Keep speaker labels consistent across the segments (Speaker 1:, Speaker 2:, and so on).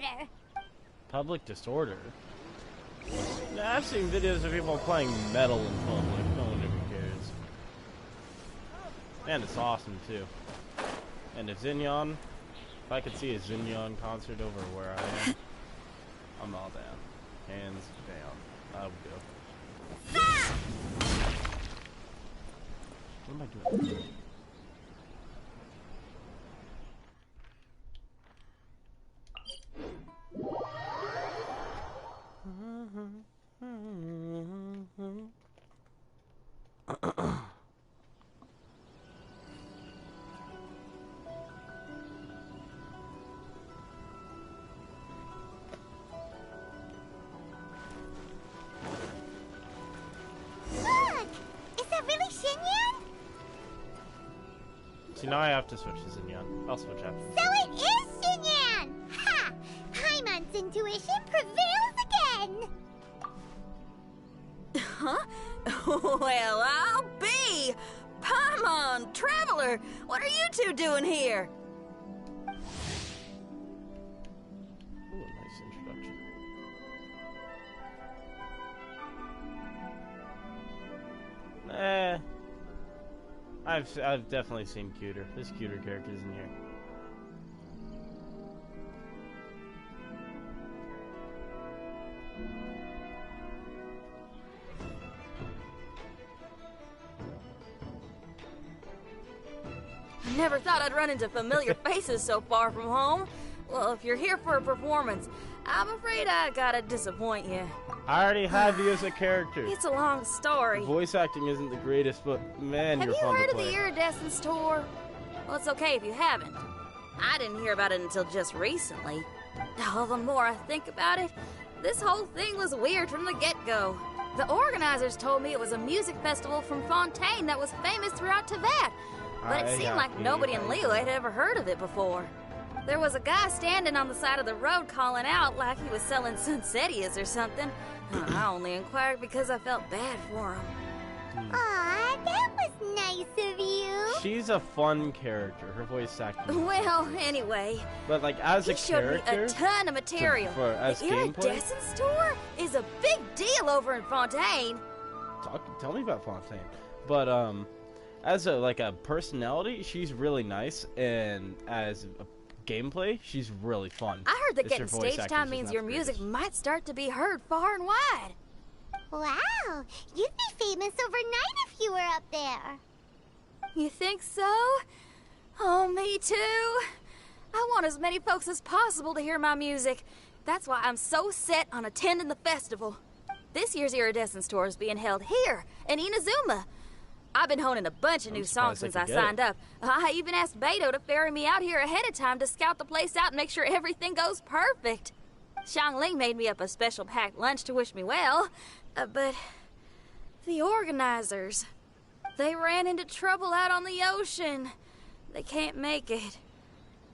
Speaker 1: disorder.
Speaker 2: Public disorder? Nah, I've seen videos of people playing metal in public. No one ever cares. And it's awesome too. And if Xinyan, if I could see a Xinyan concert over where I am, I'm all down. Hands down. I would go. What am I doing? See, now I have to switch to Xinyan. I'll switch after.
Speaker 1: So it is Xinyan! Ha! Paimon's intuition prevails again!
Speaker 3: Huh? Well, I'll be! Paimon, Traveler, what are you two doing here?
Speaker 2: Ooh, nice introduction. I've definitely seen cuter. There's cuter characters in here.
Speaker 3: I never thought I'd run into familiar faces so far from home. Well, if you're here for a performance, I'm afraid I gotta disappoint you.
Speaker 2: I already have you as a character.
Speaker 3: It's a long story.
Speaker 2: Voice acting isn't the greatest, but man,
Speaker 3: Have
Speaker 2: you're
Speaker 3: you
Speaker 2: fun
Speaker 3: heard
Speaker 2: to
Speaker 3: of the
Speaker 2: play.
Speaker 3: Iridescence Tour? Well, it's okay if you haven't. I didn't hear about it until just recently. Oh, the more I think about it, this whole thing was weird from the get-go. The organizers told me it was a music festival from Fontaine that was famous throughout Teyvat, but it seemed like nobody in Liyue had ever heard of it before. There was a guy standing on the side of the road calling out like he was selling Sunsetias or something. I only inquired because I felt bad for him.
Speaker 1: Aw, that was nice of you.
Speaker 2: She's a fun character. Her voice acting.
Speaker 3: Well, anyway,
Speaker 2: But like as
Speaker 3: he
Speaker 2: a
Speaker 3: showed me
Speaker 2: character,
Speaker 3: a ton of material.
Speaker 2: as
Speaker 3: The
Speaker 2: gameplay,
Speaker 3: Iridescence Tour is a big deal over in Fontaine.
Speaker 2: tell me about Fontaine. But as a personality, she's really nice, and as a gameplay, she's really fun.
Speaker 3: I heard that
Speaker 2: It's her
Speaker 3: getting
Speaker 2: voice
Speaker 3: stage
Speaker 2: acting's
Speaker 3: time
Speaker 2: just
Speaker 3: means
Speaker 2: not
Speaker 3: your
Speaker 2: the
Speaker 3: music
Speaker 2: greatest.
Speaker 3: might start to be heard far and wide.
Speaker 1: Wow, you'd be famous overnight if you were up there.
Speaker 3: You think so? Oh, me too. I want as many folks as possible to hear my music. That's why I'm so set on attending the festival. This year's Iridescence Tour is being held here in Inazuma. I've been honing a bunch of new songs since I signed up. I even asked Beto to ferry me out here ahead of time to scout the place out and make sure everything goes perfect. Xiangling made me up a special packed lunch to wish me well, but the organizers, they ran into trouble out on the ocean. They can't make it.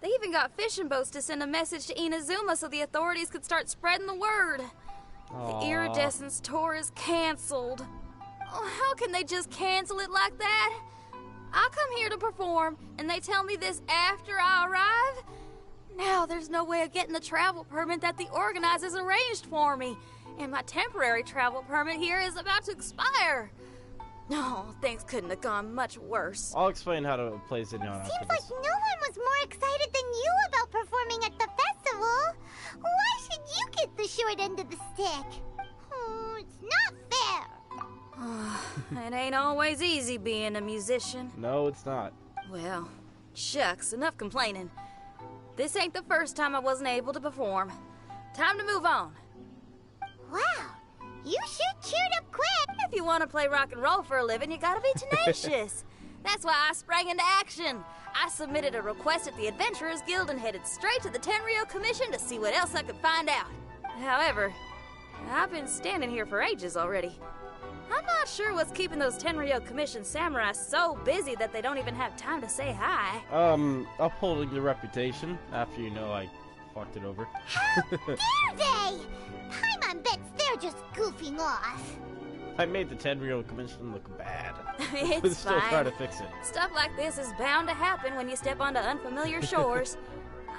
Speaker 3: They even got fishing boats to send a message to Inazuma so the authorities could start spreading the word. The Iridescence Tour is canceled. Oh, how can they just cancel it like that? I come here to perform, and they tell me this after I arrive? Now there's no way of getting the travel permit that the organizers arranged for me, and my temporary travel permit here is about to expire. No, things couldn't have gone much worse.
Speaker 2: I'll explain how to play Xinyan after
Speaker 1: Seems like
Speaker 2: this.
Speaker 1: no one was more excited than you about performing at the festival. Why should you get the short end of the stick? Oh, it's not fair.
Speaker 3: It ain't always easy being a musician.
Speaker 2: No, it's not.
Speaker 3: Well, shucks, enough complaining. This ain't the first time I wasn't able to perform. Time to move on.
Speaker 1: Wow, you sure cheered up quick.
Speaker 3: If you want to play rock and roll for a living, you gotta be tenacious. That's why I sprang into action. I submitted a request at the Adventurers Guild and headed straight to the Tenryou Commission to see what else I could find out. However, I've been standing here for ages already. I'm not sure what's keeping those Tenryou Commission samurai so busy that they don't even have time to say hi.
Speaker 2: Upholding the reputation after you know I fucked it over.
Speaker 1: How dare they? Paimon bets they're just goofing off.
Speaker 2: I made the Tenryou Commission look bad.
Speaker 3: It's
Speaker 2: Still
Speaker 3: fine.
Speaker 2: trying to fix it.
Speaker 3: Stuff like this is bound to happen when you step onto unfamiliar shores.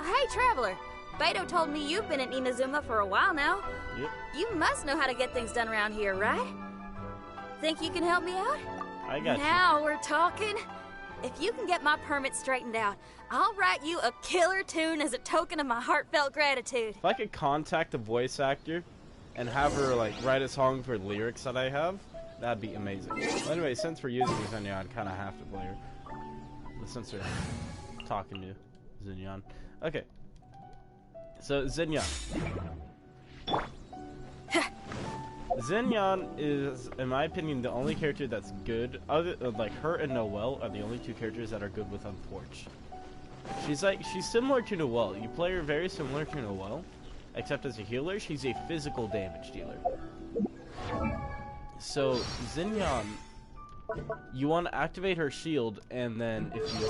Speaker 3: Hey, Traveler, Beto told me you've been at Inazuma for a while now.
Speaker 2: Yep.
Speaker 3: You must know how to get things done around here, right? Think you can help me out?
Speaker 2: I got you.
Speaker 3: Now we're talking. If you can get my permit straightened out, I'll write you a killer tune as a token of my heartfelt gratitude.
Speaker 2: If I could contact a voice actor and have her like write a song for lyrics that I have, that'd be amazing. Well, anyway, since we're using Xinyan, I kind of have to play her. Since we're talking to Xinyan. Okay. So, Xinyan. Xinyan is, in my opinion, the only character that's good. Other like her and Noelle are the only two characters that are good with Unforge. She's similar to Noelle. You play her very similar to Noelle, except as a healer, she's a physical damage dealer. So Xinyan, you want to activate her shield, and then if you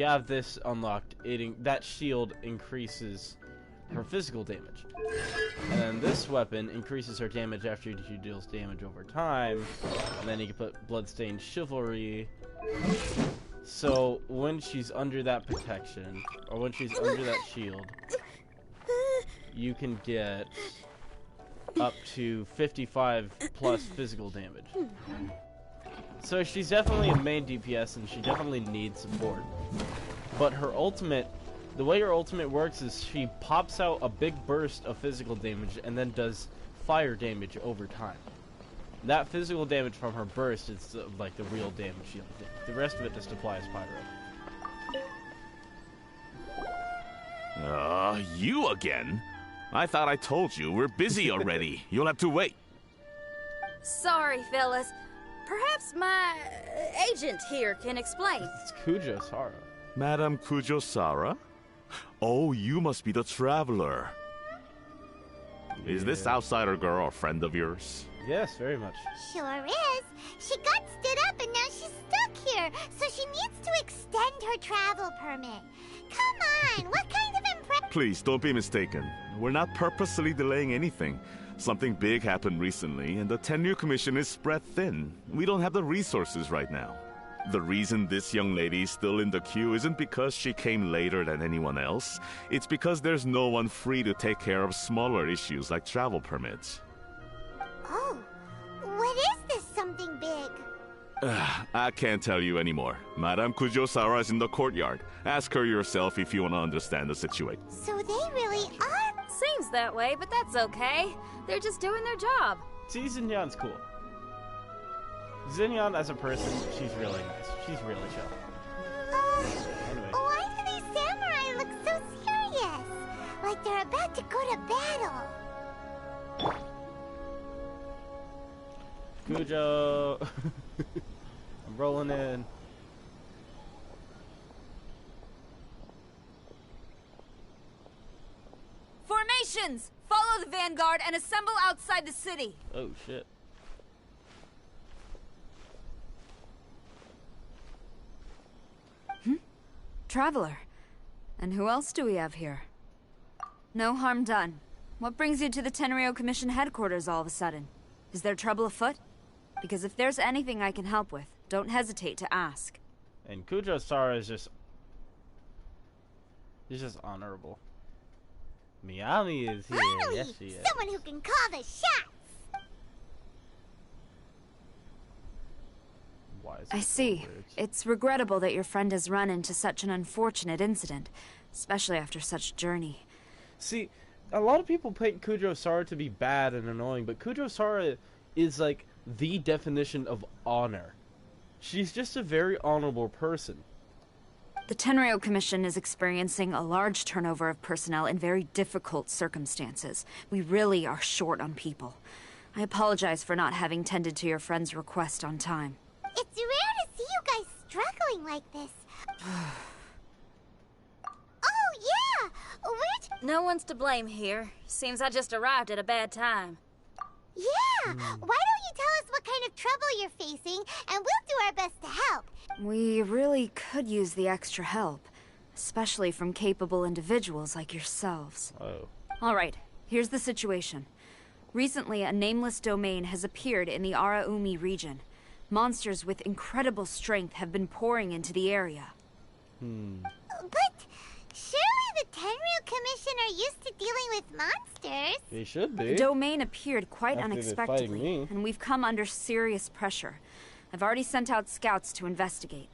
Speaker 2: have this unlocked, that shield increases her physical damage. And then this weapon increases her damage after she deals damage over time. And then you can put Bloodstained Chivalry. So when she's under that protection, or when she's under that shield, you can get up to 55 plus physical damage. So she's definitely a main DPS, and she definitely needs support. But her ultimate, the way her ultimate works is she pops out a big burst of physical damage and then does fire damage over time. That physical damage from her burst is like the real damage she'll do. The rest of it just applies pyro.
Speaker 4: You again? I thought I told you, we're busy already. You'll have to wait.
Speaker 3: Sorry, fellas. Perhaps my agent here can explain.
Speaker 2: It's Kujo Sara.
Speaker 4: Madame Kujo-Sara? Oh, you must be the traveler. Is this outsider girl a friend of yours?
Speaker 2: Yes, very much.
Speaker 1: Sure is. She got stood up and now she's stuck here, so she needs to extend her travel permit. Come on, what kind of impression?
Speaker 4: Please, don't be mistaken. We're not purposely delaying anything. Something big happened recently, and the Tenure Commission is spread thin. We don't have the resources right now. The reason this young lady is still in the queue isn't because she came later than anyone else. It's because there's no one free to take care of smaller issues like travel permits.
Speaker 1: Oh, what is this something big?
Speaker 4: I can't tell you anymore. Madame Kujo-Sara is in the courtyard. Ask her yourself if you want to understand the situation.
Speaker 1: So they really are...
Speaker 3: Seems that way, but that's okay. They're just doing their job.
Speaker 2: See, Xinyan's cool. Xinyan as a person, she's really nice. She's really chill. Anyway.
Speaker 1: Why do these samurai look so serious? Like they're about to go to battle.
Speaker 2: Kujo. I'm rolling in.
Speaker 3: Formations! Follow the vanguard and assemble outside the city.
Speaker 2: Oh, shit.
Speaker 5: Traveler. And who else do we have here? No harm done. What brings you to the Tenryo Commission headquarters all of a sudden? Is there trouble afoot? Because if there's anything I can help with, don't hesitate to ask.
Speaker 2: And Kujo-Sara is just... He's just honorable. Miami is here.
Speaker 1: Finally,
Speaker 2: Yes, she is.
Speaker 1: someone who can call the shots.
Speaker 2: Why is
Speaker 5: I
Speaker 2: it
Speaker 5: see.
Speaker 2: so weird?
Speaker 5: It's regrettable that your friend has run into such an unfortunate incident, especially after such a journey.
Speaker 2: See, a lot of people paint Kujo-Sara to be bad and annoying, but Kujo-Sara is like the definition of honor. She's just a very honorable person.
Speaker 5: The Tenryo Commission is experiencing a large turnover of personnel in very difficult circumstances. We really are short on people. I apologize for not having tended to your friend's request on time.
Speaker 1: It's rare to see you guys struggling like this. Oh, yeah!
Speaker 3: No one's to blame here. Seems I just arrived at a bad time.
Speaker 1: Yeah! Why don't you tell us what kind of trouble you're facing, and we'll do our best to help.
Speaker 5: We really could use the extra help, especially from capable individuals like yourselves.
Speaker 2: Oh.
Speaker 5: Alright, here's the situation. Recently, a nameless domain has appeared in the Araumi region. Monsters with incredible strength have been pouring into the area.
Speaker 1: But Surely the Tenryu Commission are used to dealing with monsters.
Speaker 2: He should be.
Speaker 5: The domain appeared quite
Speaker 2: After they're fighting
Speaker 5: unexpectedly,
Speaker 2: me.
Speaker 5: and we've come under serious pressure. I've already sent out scouts to investigate.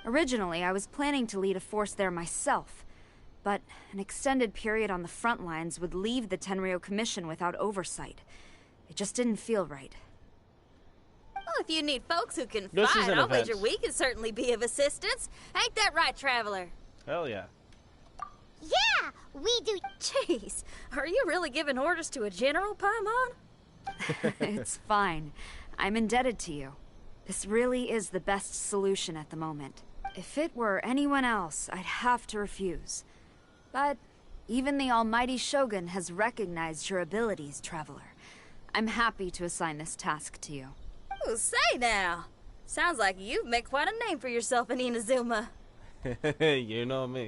Speaker 5: Originally, I was planning to lead a force there myself, but an extended period on the front lines would leave the Tenryu Commission without oversight. It just didn't feel right.
Speaker 3: Well, if you need folks who can
Speaker 2: This is
Speaker 3: fight,
Speaker 2: an
Speaker 3: I'll
Speaker 2: event.
Speaker 3: wager we can certainly be of assistance. Ain't that right, Traveler?
Speaker 2: Hell yeah.
Speaker 1: Yeah, we do.
Speaker 3: Jeez, are you really giving orders to a general, Paimon?
Speaker 5: It's fine. I'm indebted to you. This really is the best solution at the moment. If it were anyone else, I'd have to refuse. But even the almighty Shogun has recognized your abilities, Traveler. I'm happy to assign this task to you.
Speaker 3: Ooh, say now. Sounds like you've made quite a name for yourself in Inazuma.
Speaker 2: You know me.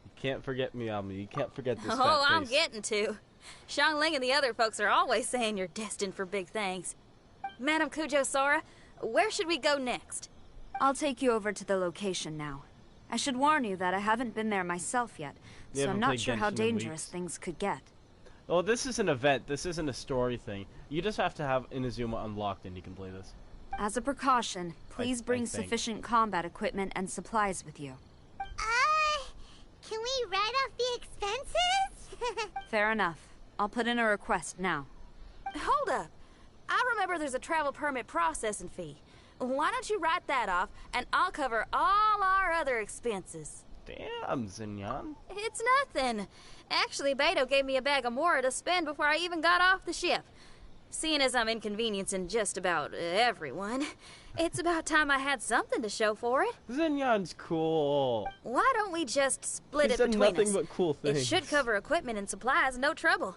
Speaker 2: You can't forget me, Ami. You can't forget this
Speaker 3: Oh,
Speaker 2: fat
Speaker 3: I'm
Speaker 2: face.
Speaker 3: getting to. Xiangling and the other folks are always saying you're destined for big things. Madam Kujo Sora, where should we go next?
Speaker 5: I'll take you over to the location now. I should warn you that I haven't been there myself yet,
Speaker 2: You
Speaker 5: so
Speaker 2: haven't
Speaker 5: I'm not
Speaker 2: played
Speaker 5: sure how
Speaker 2: Genshin in
Speaker 5: dangerous
Speaker 2: weeks.
Speaker 5: things could get.
Speaker 2: Well, this is an event. This isn't a story thing. You just have to have Inazuma unlocked and you can play this.
Speaker 5: As a precaution, please
Speaker 2: I
Speaker 5: bring
Speaker 2: think.
Speaker 5: sufficient combat equipment and supplies with you.
Speaker 1: Can we write off the expenses?
Speaker 5: Fair enough. I'll put in a request now.
Speaker 3: Hold up. I remember there's a travel permit processing fee. Why don't you write that off, and I'll cover all our other expenses.
Speaker 2: Damn, Zinyan.
Speaker 3: It's nothing. Actually, Beto gave me a bag of Mora to spend before I even got off the ship. Seeing as I'm inconveniencing just about everyone, it's about time I had something to show for it.
Speaker 2: Zinyan's cool.
Speaker 3: Why don't we just split
Speaker 2: He's
Speaker 3: it
Speaker 2: done
Speaker 3: between
Speaker 2: nothing
Speaker 3: us?
Speaker 2: but cool things.
Speaker 3: It should cover equipment and supplies, no trouble.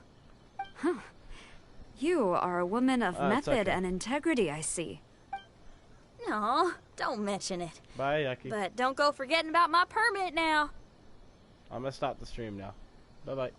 Speaker 5: You are a woman of
Speaker 2: It's
Speaker 5: method
Speaker 2: okay.
Speaker 5: and integrity, I see.
Speaker 3: No, don't mention it.
Speaker 2: Bye, Yaki.
Speaker 3: But don't go forgetting about my permit now.
Speaker 2: I'm gonna stop the stream now. Bye-bye.